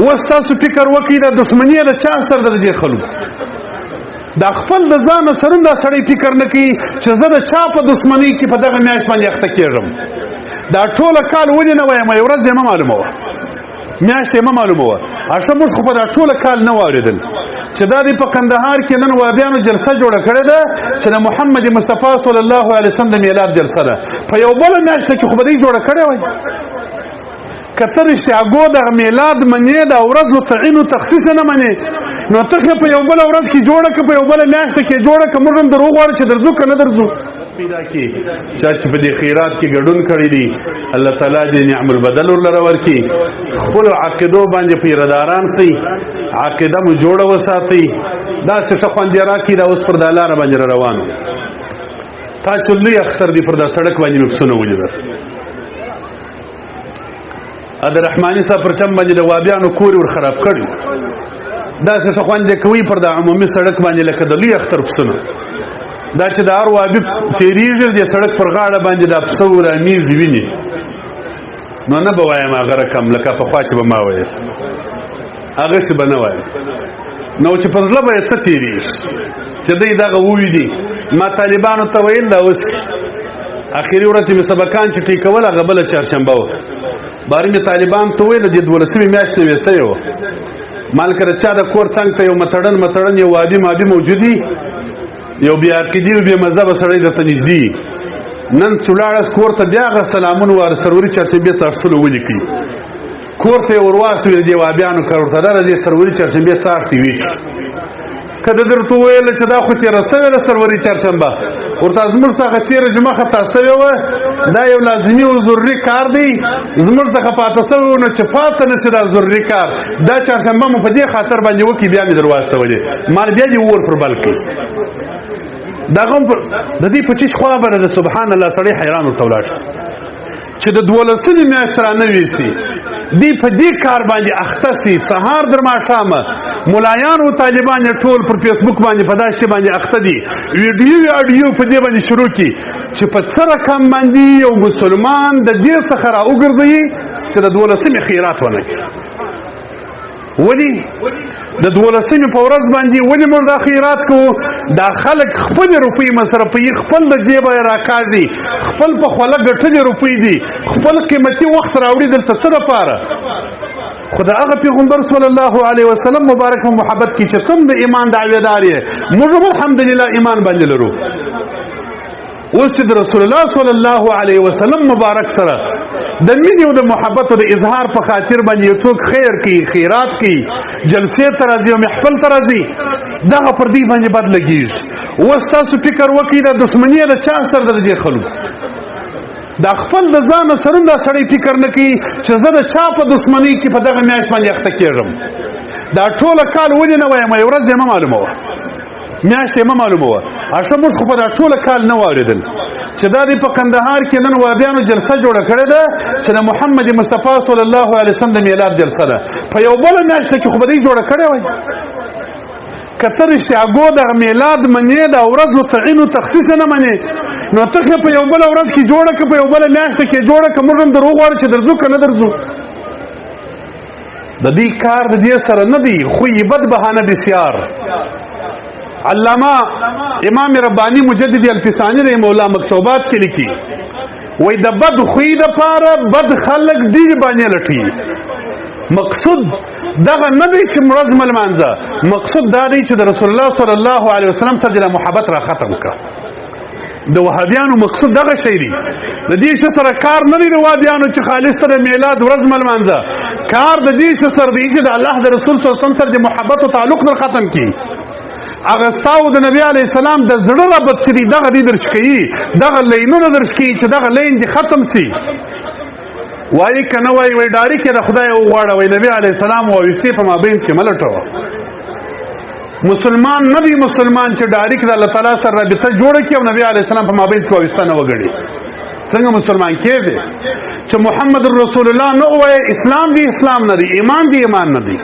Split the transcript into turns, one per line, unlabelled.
اوس تاسو فکر وکړئ دا دښمني د چا سره ده د دې خلکو دا خپل د ځانه سره دا سړی فکر نه کوي چې زه د چا په دښمنۍ کې په دغه میاشت باندې اخته کېږم دا ټوله کال ولې نه وایم یو ورځ یې مه معلومه وه میاشت یې مه معلومه وه اشه موږ خو په دا ټوله کال نه واورېدل چې دا دی په کندهار کې نن وابیانو جلسه جوړه کړې ده چې د محمد مصطفی صلی الله علیه وسلم د میلاد جلسه ده په یو بله میاشت کې خو به دوی جوړه کړې وای که ته رښتیاګو دغه میلاد منې دا ورځ و تعین و تخصیص نه منې نو ته په یو بله ورځ کې جوړه که په یو بله میاشت کې جوړه که موږ هم در وغواړو چې درځو که نه درځو پیدا کې چا چې په دې خیرات کې ګډون کړی دي الله تعالی دې نعم البدل ورلره ورکړي خپلو عقیدو باندې پیرداران سئ عقیده مو جوړه وساتئ داسې ښه خوند یې راکړي دا اوس پر دا لاره باندې را روان تا چې لوی اختر دي پر دا سړک باندې مې پسونه ولیدل د رحماني صاحب پر چم باندې د وابیانو کور ور خراب کړي داسې ښه خوند یې کوي پر دا عمومي سړک باندې لکه د لوی اختر پسونه دا چې د هر وابي تېرېږي د سړک پر غاړه باندې دا پسه ورانیږي ویني نو نه به وایم هغه رقم لکه پخوا چې به ما ویل هغسې به نه وایم نو چې په زړه به یې څه تېرېږي چې دوی دغه وویني ما طالبانو ته ویل دا اوس اخري ورځ چې مې سبقان چې ټیکول هغه بله چهارشنبه وه باري مې طالبان ته وویل د 12مې میاشتې مې ویستی وه ما لکه د چا د کور څنګ ته یو متړن یو وادي مابي موجودي یو بې عقیدي او بې مذهبه سړی درته نږدې نن چې ولاړاست کور ته بیا هغه سلامونه واره سروري چهارشنبې څاښتلو ولیکئ کور ته یې ور واستوي د دې وابیانو کار ورته دا د دې سروري چهارشنبې څاښتې ویچ که ده درته وویله چې دا خو تېره سوې ده سروري چهارشنبه ورته زموږ څخه تېره جمعه خطا سوې وه دا یو لازمي او ضروري کار دی زموږ څخه پاته سوی و نو چې پاته نه شي دا ضروري کار دا چهارشنبه مو په دې خاطر باندې وکړي بیا مې در واستولې ما بیا دې اور پر بل کړي دغه د دې په چیچ خوا به د سبحان الله سړی حیران ورته ولاړ شي چې د 12مې میاشت رانه ویسي دی په دې کار باندې اخته سي سهار در ماښامه ملایان او طالبان یې ټول پر فیسبوک باندې په دا شي باندې اخته دي ویډیو په دې باندې شروع کړي چې په څه رقم باندې یو مسلمان د دې څخه را وګرځوي چې د 12مې خیرات ونه کړي ولې د 12مې په ورځ باندې ولې موږ دا خیرات کوو دا خلک خپلې روپۍ مصرفوي خپل د جیبه یې راکاږي خپل په خوله ګټلې روپۍ دي خپل قیمتي وخت راوړي دلته څه دپاره خو د هغه پیغمبر صلی الله علیه وسلم مبارک په محبت کې چې کوم د ایمان دعویدار یې موږ هم الحمدلله ایمان باندې لرو اوس چې د رسول الله صلی الله علیه وسلم مبارک سره د مینې او د محبت او د اظهار په خاطر باندې یو څوک خیر کوي خیرات کوي جلسې ته راځي او محفل ته راځي دغه پر دې باندې بد لګېږي اوس تاسو فکر وکړئ دا دښمني د چا سره ده د دې خلکو دا خپل د ځانه سره دا سړی فکر نه کوي چې زه د چا په دښمنۍ کې په دغه میاشت باندې اخته کېږم دا ټوله کال ولې نه وایم یو ورځ یې مه معلومه وه میاشت یې مه معلومه وه اشه موږ خو په دا ټوله کال نه واورېدل چې دا دی په کندهار کې نن وابیانو جلسه جوړه کړې ده چې د محمد مصطفی صلی الله علیه وسلم د میلاد جلسه ده په یو بله میاشت کې خو به دوی جوړه کړې وای که ته رښتیاګو دغه میلاد منې دا ورځ و تعین و تخصیص نه منې نو ته په یو بله ورځ کې جوړه که په یو بله میاشت کې جوړه که موږ هم در وغواړو چې درځو که نه درځو د دې کار د دې سره نه دی خوی بد بهانه بسیار علامه امام ربانی مجدد الفسانی رحمه الله مکتوبات کې لیکي وای د بد خوی دپاره بد خلک ډېر باندې لټي مقصود دغه نه دی چې ورځ مه لمانځه مقصود دا دی چې د رسول الله صلی الله علیه وسلم سره د محبت را ختم کړه د وهابیانو مقصود دغه شی دی د دې شی سره کار نه دی د وهابیانو چې خالص سره میلاد ورځ مه لمانځه کار د دې شی سره دی چې د الله د رسول صلی الله علیه وسلم سره د محبت او تعلق در ختم کړي هغه ستاو د نبی علیه السلام د زړه ربط چې دی دغه دې درش کوي دغه لینونه درش کوي چې دغه لین دې ختم سي وایي که نه وایي وایي ډاري کې د خدای وغواړه وایي نبی علیه السلام وایستې په مابین کې مه لټوه مسلمان نه دی مسلمان چې ډاري کې د الله تعالی سره رابطه جوړه کړي او نبی علیه السلام په مابین کې وایسته نه وګڼي څنګه مسلمان کېږي چې محمد رسول الله نه ووایي اسلام دی اسلام نه دی ایمان دی ایمان نه دی